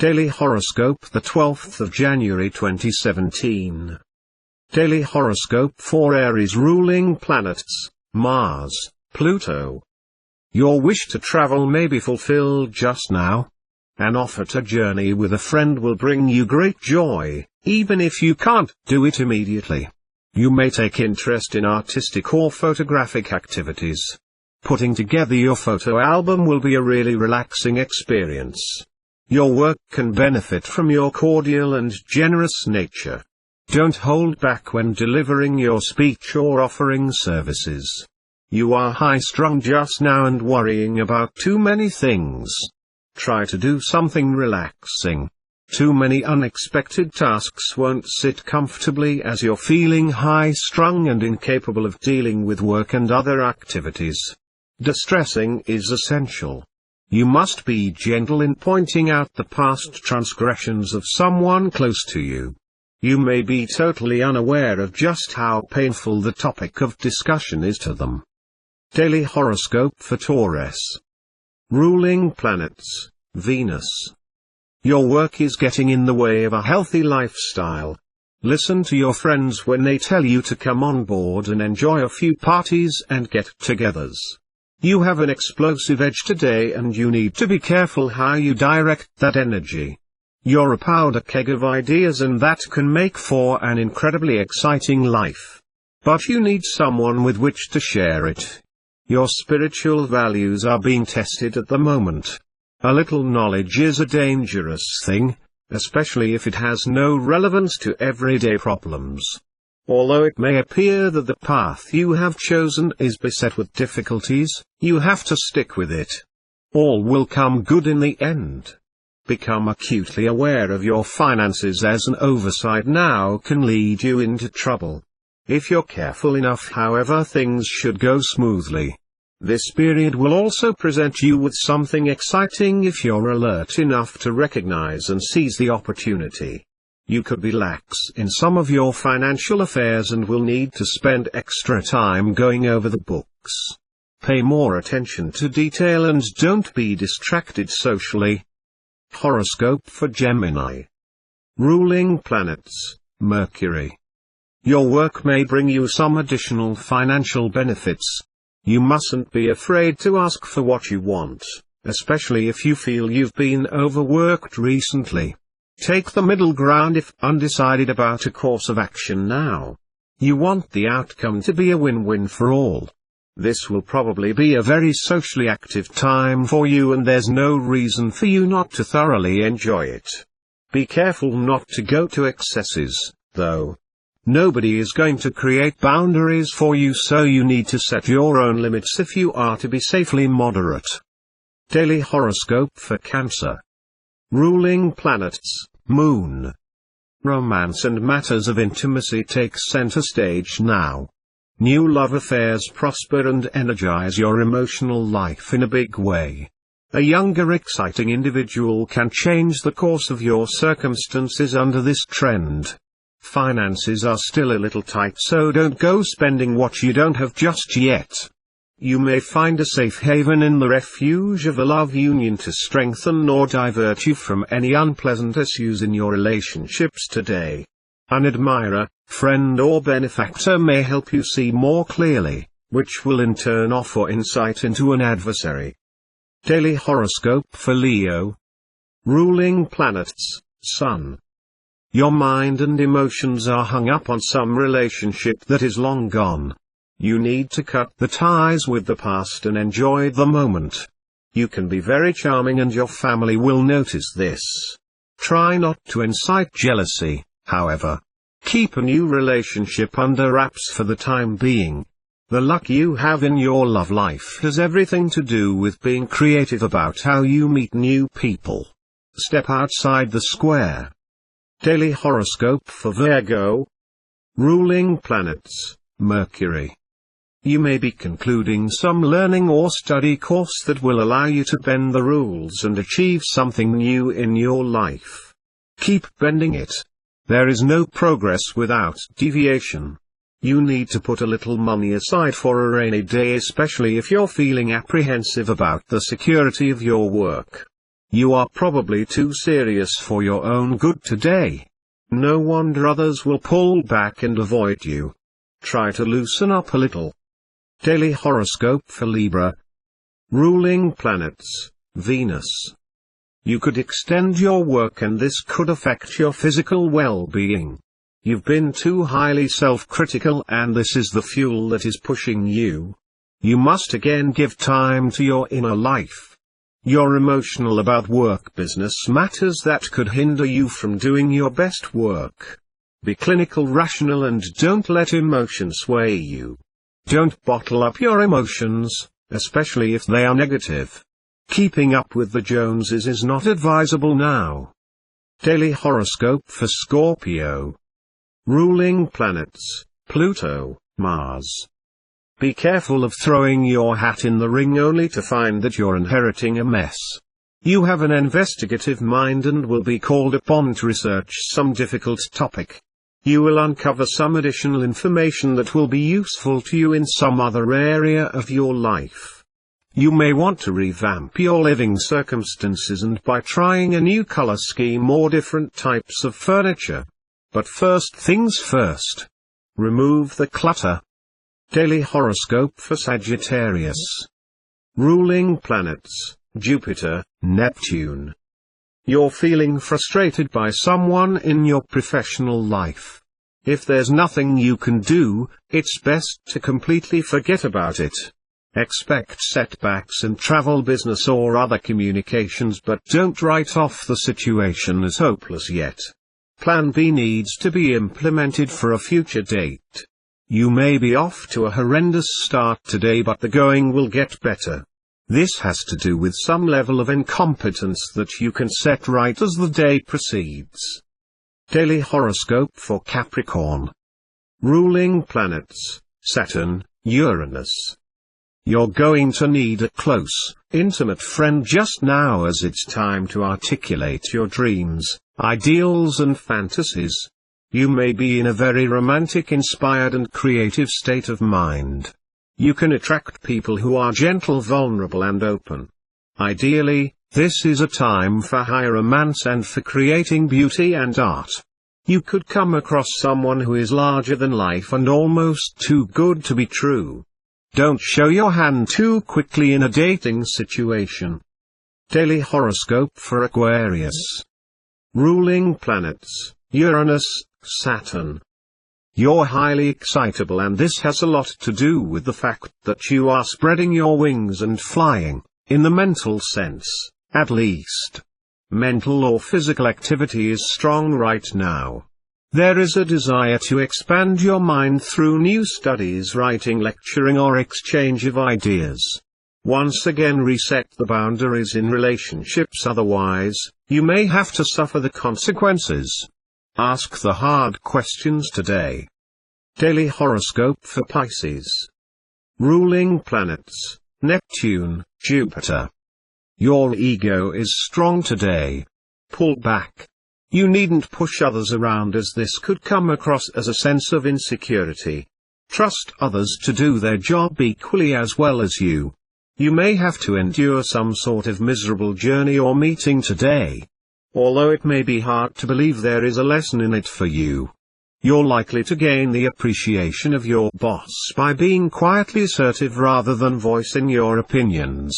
Daily Horoscope, the 12th of January 2017. Daily Horoscope for Aries. Ruling planets, Mars, Pluto. Your wish to travel may be fulfilled just now. An offer to journey with a friend will bring you great joy, even if you can't do it immediately. You may take interest in artistic or photographic activities. Putting together your photo album will be a really relaxing experience. Your work can benefit from your cordial and generous nature. Don't hold back when delivering your speech or offering services. You are high-strung just now and worrying about too many things. Try to do something relaxing. Too many unexpected tasks won't sit comfortably as you're feeling high-strung and incapable of dealing with work and other activities. Distressing is essential. You must be gentle in pointing out the past transgressions of someone close to you. You may be totally unaware of just how painful the topic of discussion is to them. Daily Horoscope for Taurus. Ruling planets, Venus. Your work is getting in the way of a healthy lifestyle. Listen to your friends when they tell you to come on board and enjoy a few parties and get-togethers. You have an explosive edge today and you need to be careful how you direct that energy. You're a powder keg of ideas and that can make for an incredibly exciting life. But you need someone with which to share it. Your spiritual values are being tested at the moment. A little knowledge is a dangerous thing, especially if it has no relevance to everyday problems. Although it may appear that the path you have chosen is beset with difficulties, you have to stick with it. All will come good in the end. Become acutely aware of your finances, as an oversight now can lead you into trouble. If you're careful enough, however, things should go smoothly. This period will also present you with something exciting if you're alert enough to recognize and seize the opportunity. You could be lax in some of your financial affairs and will need to spend extra time going over the books. Pay more attention to detail and don't be distracted socially. Horoscope for Gemini. Ruling planets, Mercury. Your work may bring you some additional financial benefits. You mustn't be afraid to ask for what you want, especially if you feel you've been overworked recently. Take the middle ground if undecided about a course of action now. You want the outcome to be a win-win for all. This will probably be a very socially active time for you and there's no reason for you not to thoroughly enjoy it. Be careful not to go to excesses, though. Nobody is going to create boundaries for you, so you need to set your own limits if you are to be safely moderate. Daily Horoscope for Cancer. Ruling planets, Moon. Romance and matters of intimacy take center stage now. New love affairs prosper and energize your emotional life in a big way. A younger, exciting individual can change the course of your circumstances under this trend. Finances are still a little tight, so don't go spending what you don't have just yet. You may find a safe haven in the refuge of a love union to strengthen or divert you from any unpleasant issues in your relationships today. An admirer, friend or benefactor may help you see more clearly, which will in turn offer insight into an adversary. Daily Horoscope for Leo. Ruling planets, Sun. Your mind and emotions are hung up on some relationship that is long gone. You need to cut the ties with the past and enjoy the moment. You can be very charming and your family will notice this. Try not to incite jealousy, however. Keep a new relationship under wraps for the time being. The luck you have in your love life has everything to do with being creative about how you meet new people. Step outside the square. Daily Horoscope for Virgo. Ruling planets, Mercury. You may be concluding some learning or study course that will allow you to bend the rules and achieve something new in your life. Keep bending it. There is no progress without deviation. You need to put a little money aside for a rainy day, especially if you're feeling apprehensive about the security of your work. You are probably too serious for your own good today. No wonder others will pull back and avoid you. Try to loosen up a little. Daily horoscope for Libra. Ruling planets, Venus. You could extend your work and this could affect your physical well-being. You've been too highly self-critical and this is the fuel that is pushing you. You must again give time to your inner life. You're emotional about work business matters that could hinder you from doing your best work. Be clinical, rational and don't let emotion sway you. Don't bottle up your emotions, especially if they are negative. Keeping up with the Joneses is not advisable now. Daily horoscope for Scorpio. Ruling planets, Pluto, Mars. Be careful of throwing your hat in the ring only to find that you're inheriting a mess. You have an investigative mind and will be called upon to research some difficult topic. You will uncover some additional information that will be useful to you in some other area of your life. You may want to revamp your living circumstances and by trying a new color scheme or different types of furniture. But first things first. Remove the clutter. Daily horoscope for Sagittarius. Ruling planets, Jupiter, Neptune. You're feeling frustrated by someone in your professional life. If there's nothing you can do, it's best to completely forget about it. Expect setbacks in travel, business or other communications, but don't write off the situation as hopeless yet. Plan B needs to be implemented for a future date. You may be off to a horrendous start today, but the going will get better. This has to do with some level of incompetence that you can set right as the day proceeds. Daily horoscope for Capricorn. Ruling planets, Saturn, Uranus. You're going to need a close, intimate friend just now as it's time to articulate your dreams, ideals and fantasies. You may be in a very romantic, inspired and creative state of mind. You can attract people who are gentle, vulnerable and open. Ideally, this is a time for high romance and for creating beauty and art. You could come across someone who is larger than life and almost too good to be true. Don't show your hand too quickly in a dating situation. Daily horoscope for Aquarius. Ruling planets, Uranus, Saturn. You're highly excitable and this has a lot to do with the fact that you are spreading your wings and flying, in the mental sense, at least. Mental or physical activity is strong right now. There is a desire to expand your mind through new studies, writing, lecturing or exchange of ideas. Once again reset the boundaries in relationships, otherwise, you may have to suffer the consequences. Ask the hard questions today. Daily horoscope for Pisces. Ruling planets, Neptune, Jupiter. Your ego is strong today. Pull back. You needn't push others around as this could come across as a sense of insecurity. Trust others to do their job equally as well as you. You may have to endure some sort of miserable journey or meeting today. Although it may be hard to believe, there is a lesson in it for you. You're likely to gain the appreciation of your boss by being quietly assertive rather than voicing your opinions.